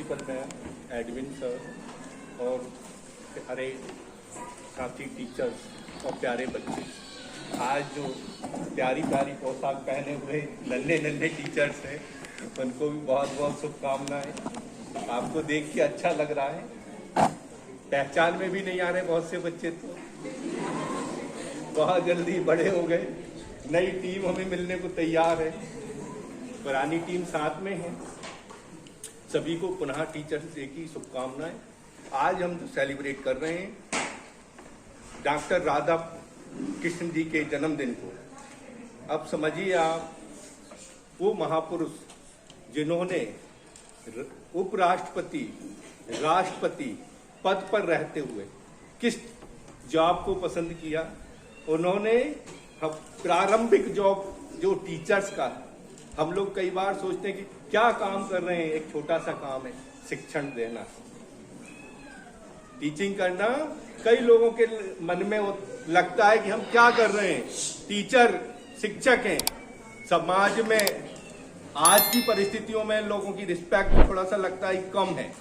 Principal ma'am, admin sir और प्यारे साथी टीचर्स और प्यारे बच्चे, आज जो प्यारी प्यारी पोशाक पहने हुए नन्हे नन्हे टीचर्स हैं उनको भी बहुत बहुत शुभकामनाएं। आपको देख के अच्छा लग रहा है, पहचान में भी नहीं आ रहे बहुत से बच्चे, तो बहुत जल्दी बड़े हो गए। नई टीम हमें मिलने को तैयार है, पुरानी टीम साथ में है। सभी को पुनः टीचर्स डे की शुभकामनाएं। आज हम जो सेलिब्रेट कर रहे हैं डॉक्टर राधा कृष्ण जी के जन्मदिन को, अब समझिए आप, वो महापुरुष जिन्होंने उपराष्ट्रपति राष्ट्रपति पद पर रहते हुए किस जॉब को पसंद किया। उन्होंने प्रारंभिक जॉब जो टीचर्स का, हम लोग कई बार सोचते हैं कि क्या काम कर रहे हैं, एक छोटा सा काम है शिक्षण देना, टीचिंग करना। कई लोगों के मन में लगता है कि हम क्या कर रहे हैं, टीचर शिक्षक हैं। समाज में आज की परिस्थितियों में लोगों की रिस्पेक्ट थोड़ा सा लगता है कम है,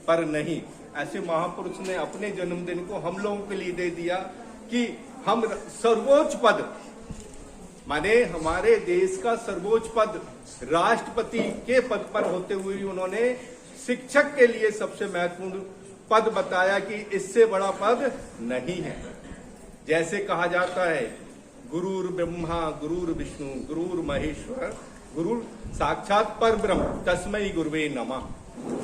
पर नहीं, ऐसे महापुरुष ने अपने जन्मदिन को हम लोगों के लिए दे दिया कि हम सर्वोच्च पद, माने हमारे देश का सर्वोच्च पद राष्ट्रपति के पद पर होते हुए भी उन्होंने शिक्षक के लिए सबसे महत्वपूर्ण पद बताया कि इससे बड़ा पद नहीं है। जैसे कहा जाता है गुरुर ब्रह्मा गुरुर विष्णु गुरुर महेश्वर गुरुर साक्षात पर ब्रह्म तस्मै गुरुवे नमः।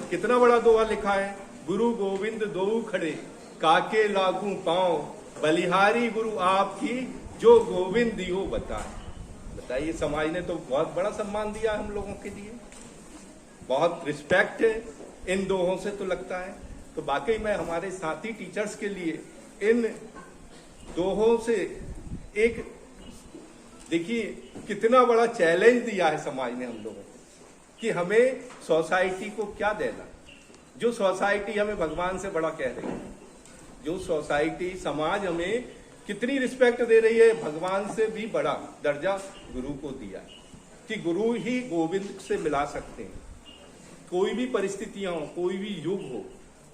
कितना बड़ा दोहा लिखा है, गुरु गोविंद दो खड़े काके लागू पांव, बलिहारी गुरु आपकी जो गोविंद दियो बताए। बताइए, समाज ने तो बहुत बड़ा सम्मान दिया हम लोगों के लिए, बहुत रिस्पेक्ट है इन दोहों से तो लगता है। तो वाकई में हमारे साथी टीचर्स के लिए इन दोहों से एक, देखिए कितना बड़ा चैलेंज दिया है समाज ने हम लोगों को कि हमें सोसाइटी को क्या देना। जो सोसाइटी हमें भगवान से बड़ा कह रही है, जो सोसाइटी समाज हमें कितनी रिस्पेक्ट दे रही है, भगवान से भी बड़ा दर्जा गुरु को दिया कि गुरु ही गोविंद से मिला सकते हैं। कोई भी परिस्थितियां हो, कोई भी युग हो,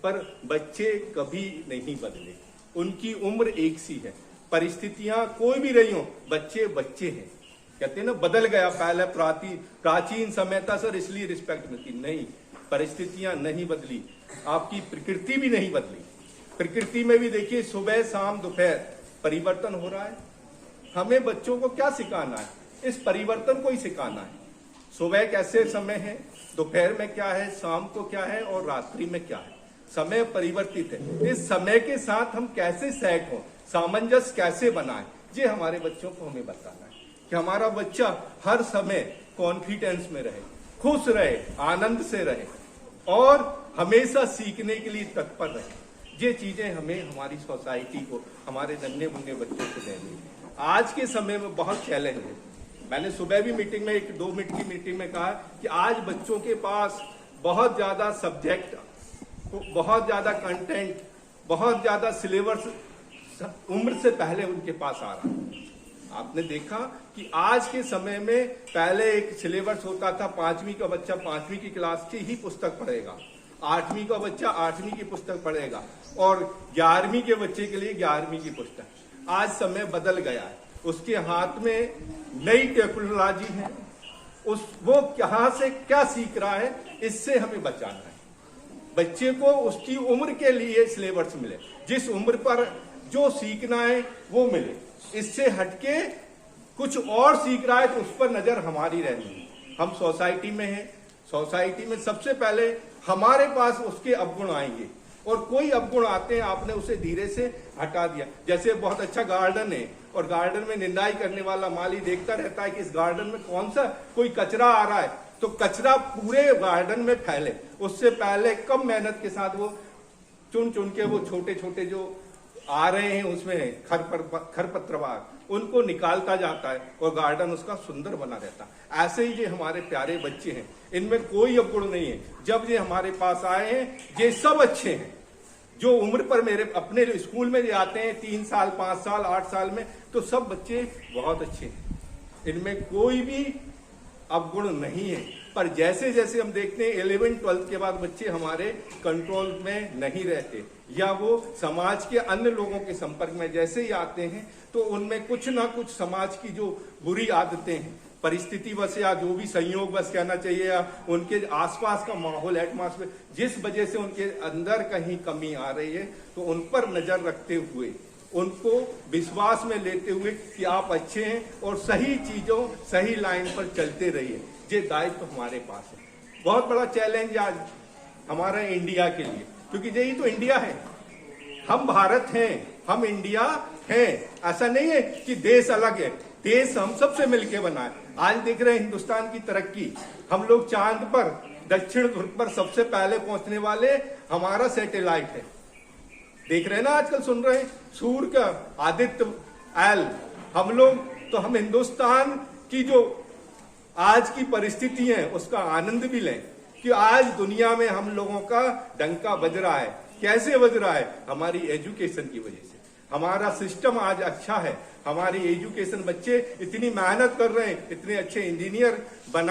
पर बच्चे कभी नहीं बदले, उनकी उम्र एक सी है। परिस्थितियां कोई भी रही हो, बच्चे बच्चे हैं। कहते हैं ना, बदल गया पहले प्राचीन समय था सर इसलिए रिस्पेक्ट मिलती, नहीं, परिस्थितियां नहीं बदली, आपकी प्रकृति भी नहीं बदली। प्रकृति में भी देखिए सुबह शाम दोपहर परिवर्तन हो रहा है। हमें बच्चों को क्या सिखाना है, इस परिवर्तन को ही सिखाना है। सुबह कैसे समय है, दोपहर में क्या है, शाम को क्या है और रात्रि में क्या है। समय परिवर्तित है, इस समय के साथ हम कैसे सेट हो, सामंजस्य कैसे बनाएं, ये हमारे बच्चों को हमें बताना है कि हमारा बच्चा हर समय कॉन्फिडेंस में रहे, खुश रहे, आनंद से रहे और हमेशा सीखने के लिए तत्पर रहे। ये चीजें हमें हमारी सोसाइटी को, हमारे नन्हे मुन्ने बच्चों को देनी है। आज के समय में बहुत चैलेंज है। मैंने सुबह भी मीटिंग में, एक 2 मिनट की मीटिंग में कहा कि आज बच्चों के पास बहुत ज्यादा सब्जेक्ट, बहुत ज्यादा कंटेंट, बहुत ज्यादा सिलेबस उम्र से पहले उनके पास आ रहा है। आपने देखा कि आज के समय में पहले एक सिलेबस होता था, 5वीं का बच्चा 5वीं की क्लास की ही पुस्तक पढ़ेगा, 8वीं का बच्चा 8वीं की पुस्तक पढ़ेगा और 11वीं के बच्चे के लिए 11वीं की पुस्तक। आज समय बदल गया है, उसके हाथ में नई टेक्नोलॉजी है, वो कहां से क्या सीख रहा है, इससे हमें बचाना है। बच्चे को उसकी उम्र के लिए सिलेबस मिले, जिस उम्र पर जो सीखना है वो मिले। इससे हटके कुछ और सीख रहा है तो उस पर नजर हमारी रहनी है। हम सोसाइटी में हैं, सोसाइटी में सबसे पहले हमारे पास उसके अवगुण आएंगे और कोई अवगुण आते हैं, आपने उसे धीरे से हटा दिया। जैसे बहुत अच्छा गार्डन है और गार्डन में निंदाई करने वाला माली देखता रहता है कि इस गार्डन में कौन सा कोई कचरा आ रहा है, तो कचरा पूरे गार्डन में फैले, उससे पहले कम मेहनत के साथ वो चुन चुन के वो छोटे छोटे जो आ रहे हैं उसमें खरपतवार, उनको निकालता जाता है और गार्डन उसका सुंदर बना रहता है। ऐसे ही ये हमारे प्यारे बच्चे हैं, इनमें कोई अवगुण नहीं है। जब ये हमारे पास आए हैं, ये सब अच्छे हैं। जो उम्र पर मेरे अपने स्कूल में ये आते हैं 3 साल 5 साल 8 साल में, तो सब बच्चे बहुत अच्छे हैं। इनमें कोई भी अवगुण नहीं है, पर जैसे जैसे हम देखते हैं 11th-12th के बाद बच्चे हमारे कंट्रोल में नहीं रहते, या वो समाज के अन्य लोगों के संपर्क में जैसे ही आते हैं तो उनमें कुछ ना कुछ समाज की जो बुरी आदतें हैं, परिस्थिति बस या जो भी संयोग बस कहना चाहिए, या उनके आसपास का माहौल, एटमॉस्फेयर, जिस वजह से उनके अंदर कहीं कमी आ रही है, तो उन पर नजर रखते हुए, उनको विश्वास में लेते हुए कि आप अच्छे हैं और सही चीजों, सही लाइन पर चलते रहिए, ये दायित्व हमारे पास है। बहुत बड़ा चैलेंज आज हमारा इंडिया के लिए, क्योंकि यही तो इंडिया है, हम भारत हैं, हम इंडिया हैं। ऐसा नहीं है कि देश अलग है, देश हम सबसे मिलकर बना है। आज देख रहे हैं हिंदुस्तान की तरक्की, हम लोग चांद पर, दक्षिण ध्रुव पर सबसे पहले पहुंचने वाले हमारा सैटेलाइट है। देख रहे हैं ना, आजकल सुन रहे हैं सूर्य का आदित्य एल, हम लोग तो हम हिंदुस्तान की जो आज की परिस्थिति है उसका आनंद भी लें कि आज दुनिया में हम लोगों का डंका बज रहा है। कैसे बज रहा है? हमारी एजुकेशन की वजह से। हमारा सिस्टम आज अच्छा है, हमारी एजुकेशन, बच्चे इतनी मेहनत कर रहे हैं, इतने अच्छे इंजीनियर बन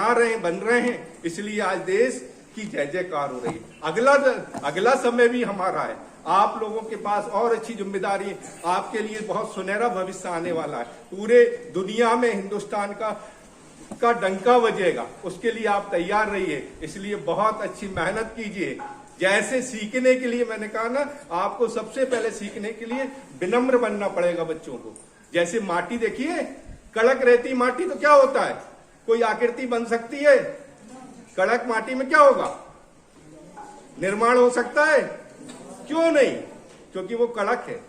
रहे हैं, इसलिए आज देश की जय जयकार हो रही है। अगला समय भी हमारा है, आप लोगों के पास और अच्छी जिम्मेदारी, आपके लिए बहुत सुनहरा भविष्य आने वाला है। पूरे दुनिया में हिंदुस्तान का डंका बजेगा, उसके लिए आप तैयार रहिए। इसलिए बहुत अच्छी मेहनत कीजिए। जैसे सीखने के लिए मैंने कहा ना, आपको सबसे पहले सीखने के लिए विनम्र बनना पड़ेगा बच्चों को। जैसे माटी देखिए, कड़क रहती माटी तो क्या होता है, कोई आकृति बन सकती है? कड़क माटी में क्या होगा? निर्माण हो सकता है? क्यों नहीं? क्योंकि वो कड़क है,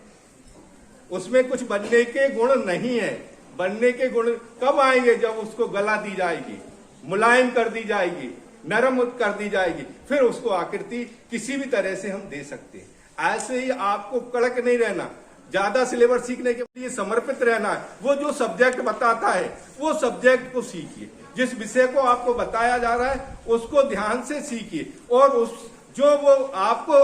उसमें कुछ बनने के गुण नहीं है। बनने के गुण कब आएंगे? जब उसको गला दी जाएगी, मुलायम कर दी जाएगी, नरम कर दी जाएगी, फिर उसको आकृति किसी भी तरह से हम दे सकते हैं। ऐसे ही आपको कड़क नहीं रहना, ज्यादा सिलेबस सीखने के लिए समर्पित रहना है। वो जो सब्जेक्ट बताता है वो सब्जेक्ट को सीखिए, जिस विषय को आपको बताया जा रहा है उसको ध्यान से सीखिए, और उस जो वो आपको,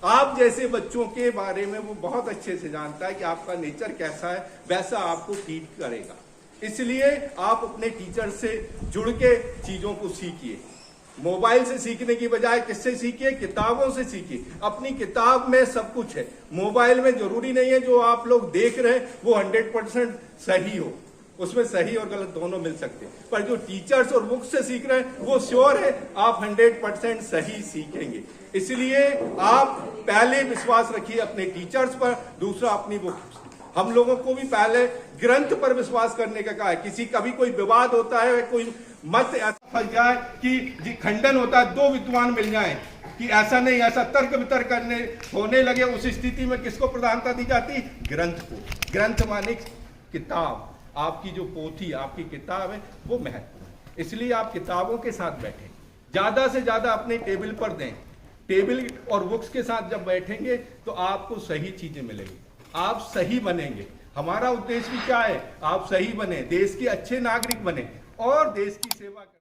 आप जैसे बच्चों के बारे में वो बहुत अच्छे से जानता है कि आपका नेचर कैसा है, वैसा आपको ट्रीट करेगा। इसलिए आप अपने टीचर से जुड़ के चीजों को सीखिए। मोबाइल से सीखने की बजाय किससे सीखिए? किताबों से सीखिए। अपनी किताब में सब कुछ है, मोबाइल में जरूरी नहीं है जो आप लोग देख रहे हैं वो 100% सही हो, उसमें सही और गलत दोनों मिल सकते हैं, पर जो टीचर्स और बुक से सीख रहे हैं वो श्योर है आप 100% सही सीखेंगे। इसलिए आप पहले विश्वास रखिए अपने टीचर्स पर, दूसरा अपनी बुक। हम लोगों को भी पहले ग्रंथ पर विश्वास करने का कहा है। किसी कभी कोई विवाद होता है, कोई मत ऐसा फंस जाए कि खंडन होता है, दो विद्वान मिल जाएं कि ऐसा नहीं, ऐसा तर्क वितर्क करने होने लगे, उस स्थिति में किसको प्रधानता दी जाती? ग्रंथ को। ग्रंथ माने किताब, आपकी जो पोथी, आपकी किताब है वो महत्वपूर्ण है। इसलिए आप किताबों के साथ बैठें, ज्यादा से ज्यादा अपने टेबल पर दें। टेबल और बुक्स के साथ जब बैठेंगे तो आपको सही चीजें मिलेंगी, आप सही बनेंगे। हमारा उद्देश्य भी क्या है? आप सही बने, देश के अच्छे नागरिक बने और देश की सेवा करें।